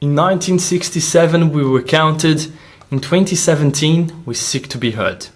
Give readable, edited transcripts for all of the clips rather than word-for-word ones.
In 1967 we were counted, in 2017 we seek to be heard.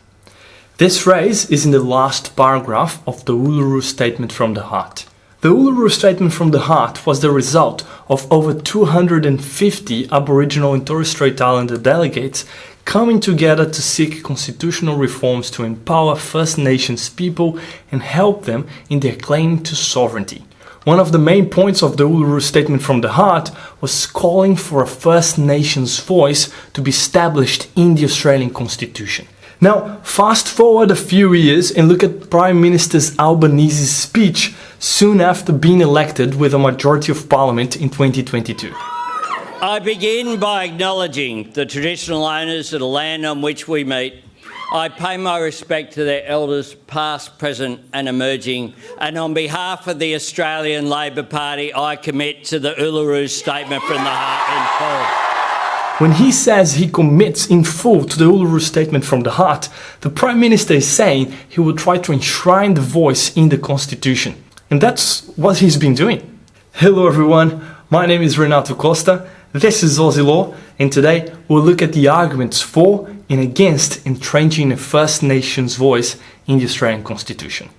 This phrase is in the last paragraph of the Uluru Statement from the Heart. The Uluru Statement from the Heart was the result of over 250 Aboriginal and Torres Strait Islander delegates coming together to seek constitutional reforms to empower First Nations people and help them in their claim to sovereignty. One of the main points of the Uluru Statement from the Heart was calling for a First Nations voice to be established in the Australian Constitution. Now, fast forward a few years and look at Prime Minister Albanese's speech soon after being elected with a majority of Parliament in 2022. I begin by acknowledging the traditional owners of the land on which we meet. I pay my respect to their elders, past, present and emerging, and on behalf of the Australian Labor Party, I commit to the Uluru Statement from the Heart in full. When he says he commits in full to the Uluru Statement from the Heart, the Prime Minister is saying he will try to enshrine the voice in the Constitution. And that's what he's been doing. Hello everyone, my name is Renato Costa, this is Aussie Law, and today we'll look at the arguments for and against entrenching a First Nations voice in the Australian Constitution.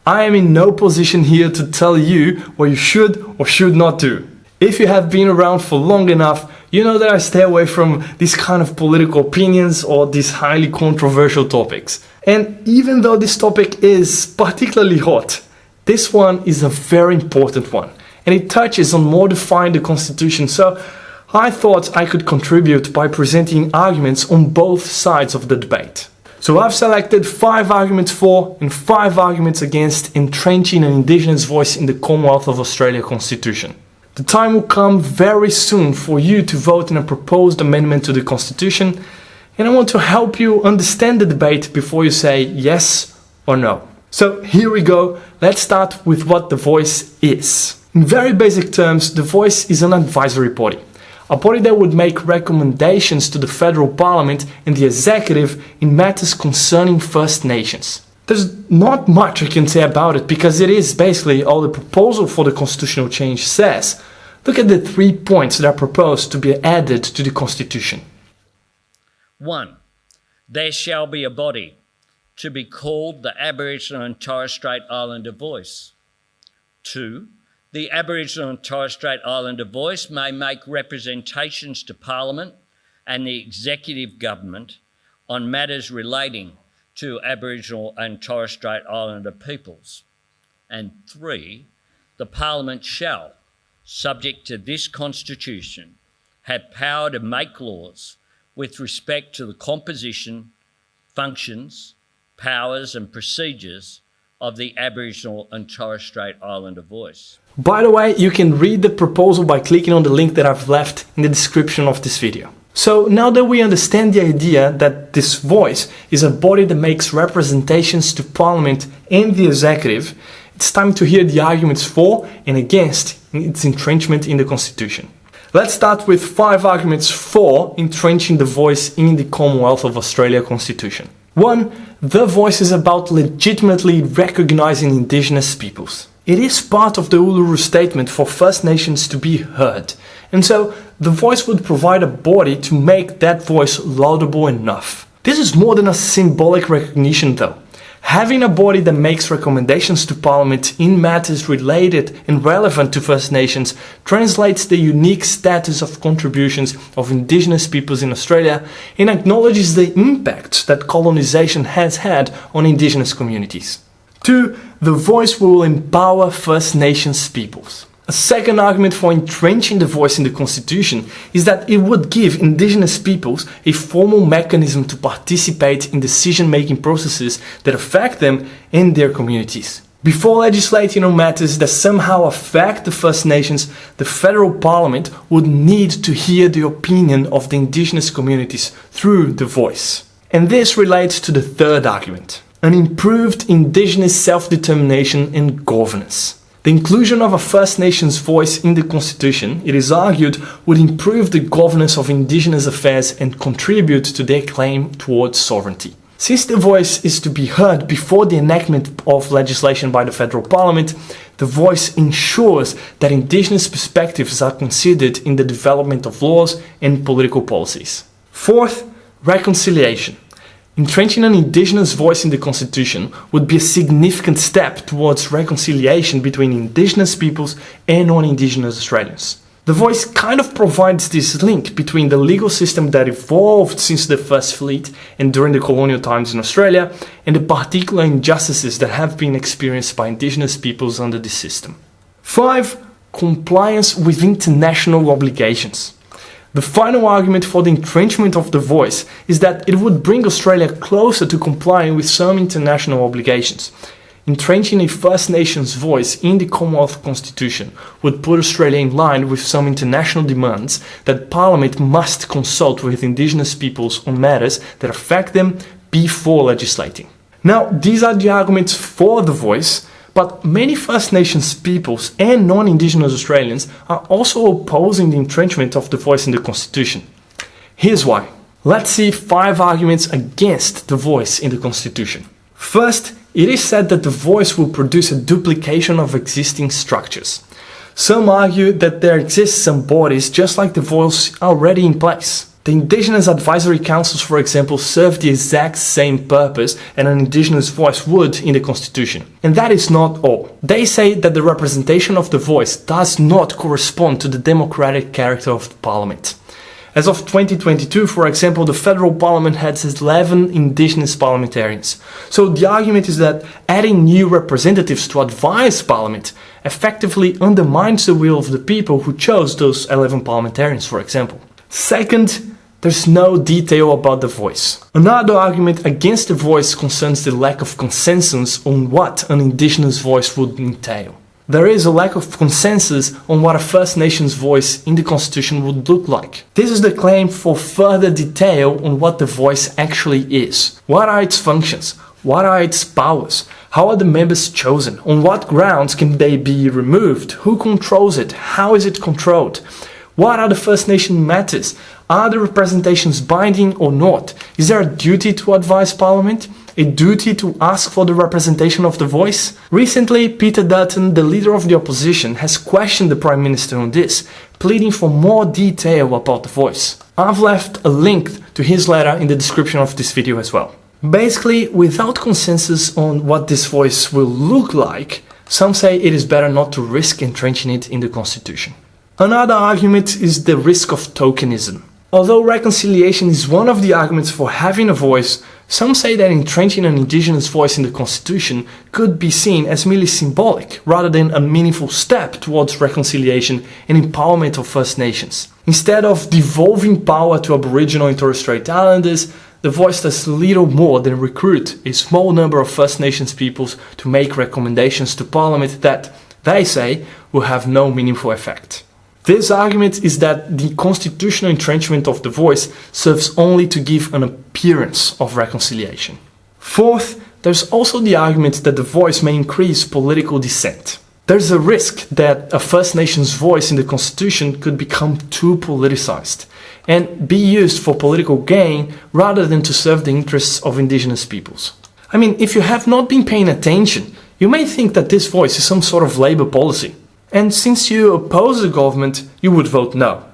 I am in no position here to tell you what you should or should not do. If you have been around for long enough, you know that I stay away from these kind of political opinions or these highly controversial topics. And even though this topic is particularly hot, this one is a very important one. And it touches on modifying the Constitution, so I thought I could contribute by presenting arguments on both sides of the debate. So I've selected 5 arguments for and 5 arguments against entrenching an Indigenous voice in the Commonwealth of Australia Constitution. The time will come very soon for you to vote in a proposed amendment to the Constitution, and I want to help you understand the debate before you say yes or no. So here we go, let's start with what the voice is. In very basic terms, the voice is an advisory body. A body that would make recommendations to the Federal Parliament and the Executive in matters concerning First Nations. There's not much I can say about it because it is basically all the proposal for the constitutional change says. Look at the 3 points that are proposed to be added to the Constitution. 1. There shall be a body to be called the Aboriginal and Torres Strait Islander Voice. 2. The Aboriginal and Torres Strait Islander Voice may make representations to Parliament and the Executive Government on matters relating to Aboriginal and Torres Strait Islander peoples. And 3, the Parliament shall, subject to this Constitution, have power to make laws with respect to the composition, functions, powers and procedures of the Aboriginal and Torres Strait Islander Voice. By the way, you can read the proposal by clicking on the link that I've left in the description of this video. So now that we understand the idea that this voice is a body that makes representations to Parliament and the Executive, it's time to hear the arguments for and against its entrenchment in the Constitution. Let's start with 5 arguments for entrenching the voice in the Commonwealth of Australia Constitution. 1. The voice is about legitimately recognizing Indigenous peoples. It is part of the Uluru Statement for First Nations to be heard, and so the voice would provide a body to make that voice laudable enough. This is more than a symbolic recognition though. Having a body that makes recommendations to Parliament in matters related and relevant to First Nations translates the unique status of contributions of Indigenous peoples in Australia and acknowledges the impact that colonisation has had on Indigenous communities. 2. The voice will empower First Nations peoples. A second argument for entrenching the voice in the Constitution is that it would give Indigenous peoples a formal mechanism to participate in decision-making processes that affect them and their communities. Before legislating on matters that somehow affect the First Nations, the Federal Parliament would need to hear the opinion of the Indigenous communities through the voice. And this relates to the third argument, an improved Indigenous self-determination and governance. The inclusion of a First Nations voice in the Constitution, it is argued, would improve the governance of Indigenous affairs and contribute to their claim towards sovereignty. Since the voice is to be heard before the enactment of legislation by the federal parliament, the voice ensures that indigenous perspectives are considered in the development of laws and political policies. Fourth, reconciliation. Entrenching an indigenous voice in the constitution would be a significant step towards reconciliation between indigenous peoples and non-indigenous Australians. The voice kind of provides this link between the legal system that evolved since the First Fleet and during the colonial times in Australia and the particular injustices that have been experienced by indigenous peoples under this system. 5. Compliance with international obligations. The final argument for the entrenchment of the voice is that it would bring Australia closer to complying with some international obligations. Entrenching a First Nations voice in the Commonwealth Constitution would put Australia in line with some international demands that Parliament must consult with Indigenous peoples on matters that affect them before legislating. Now, these are the arguments for the voice, but many First Nations peoples and non-Indigenous Australians are also opposing the entrenchment of the voice in the Constitution. Here's why. Let's see 5 arguments against the voice in the Constitution. First, it is said that the voice will produce a duplication of existing structures. Some argue that there exist some bodies just like the voice already in place. The Indigenous Advisory Councils, for example, serve the exact same purpose as an Indigenous voice would in the Constitution. And that is not all. They say that the representation of the voice does not correspond to the democratic character of the Parliament. As of 2022, for example, the federal parliament has 11 indigenous parliamentarians. So the argument is that adding new representatives to advise parliament effectively undermines the will of the people who chose those 11 parliamentarians, for example. Second, there's no detail about the voice. Another argument against the voice concerns the lack of consensus on what an indigenous voice would entail. There is a lack of consensus on what a First Nations voice in the Constitution would look like. This is the claim for further detail on what the voice actually is. What are its functions? What are its powers? How are the members chosen? On what grounds can they be removed? Who controls it? How is it controlled? What are the First Nation matters? Are the representations binding or not? Is there a duty to advise Parliament? A duty to ask for the representation of the voice? Recently, Peter Dutton, the leader of the opposition, has questioned the Prime Minister on this, pleading for more detail about the voice. I've left a link to his letter in the description of this video as well. Basically, without consensus on what this voice will look like, some say it is better not to risk entrenching it in the Constitution. Another argument is the risk of tokenism. Although reconciliation is one of the arguments for having a voice, some say that entrenching an Indigenous voice in the Constitution could be seen as merely symbolic, rather than a meaningful step towards reconciliation and empowerment of First Nations. Instead of devolving power to Aboriginal and Torres Strait Islanders, the voice does little more than recruit a small number of First Nations peoples to make recommendations to Parliament that, they say, will have no meaningful effect. This argument is that the constitutional entrenchment of the voice serves only to give an appearance of reconciliation. Fourth, there's also the argument that the voice may increase political dissent. There's a risk that a First Nations voice in the Constitution could become too politicized and be used for political gain rather than to serve the interests of Indigenous peoples. I mean, if you have not been paying attention, you may think that this voice is some sort of Labour policy. And since you oppose the government, you would vote no.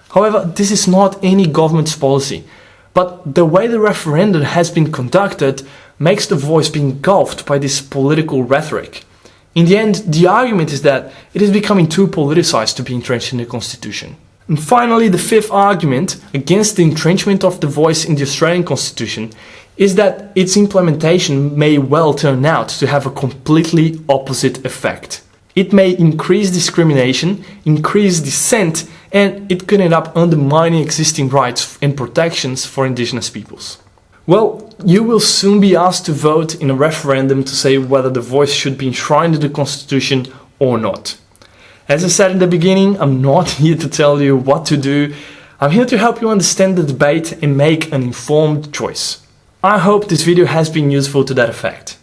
However, this is not any government's policy. But the way the referendum has been conducted makes the voice be engulfed by this political rhetoric. In the end, the argument is that it is becoming too politicized to be entrenched in the Constitution. And finally, the fifth argument against the entrenchment of the voice in the Australian Constitution is that its implementation may well turn out to have a completely opposite effect. It may increase discrimination, increase dissent, and it could end up undermining existing rights and protections for Indigenous peoples. Well, you will soon be asked to vote in a referendum to say whether the voice should be enshrined in the Constitution or not. As I said in the beginning, I'm not here to tell you what to do. I'm here to help you understand the debate and make an informed choice. I hope this video has been useful to that effect.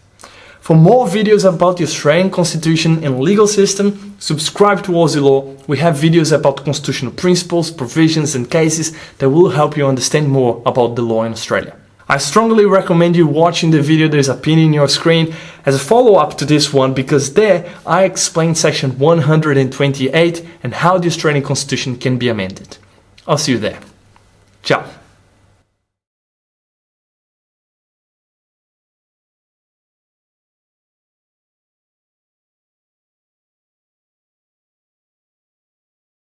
For more videos about the Australian Constitution and legal system, subscribe to Aussie Law. We have videos about constitutional principles, provisions and cases that will help you understand more about the law in Australia. I strongly recommend you watching the video that is appearing on your screen as a follow-up to this one, because there I explain section 128 and how the Australian Constitution can be amended. I'll see you there. Ciao.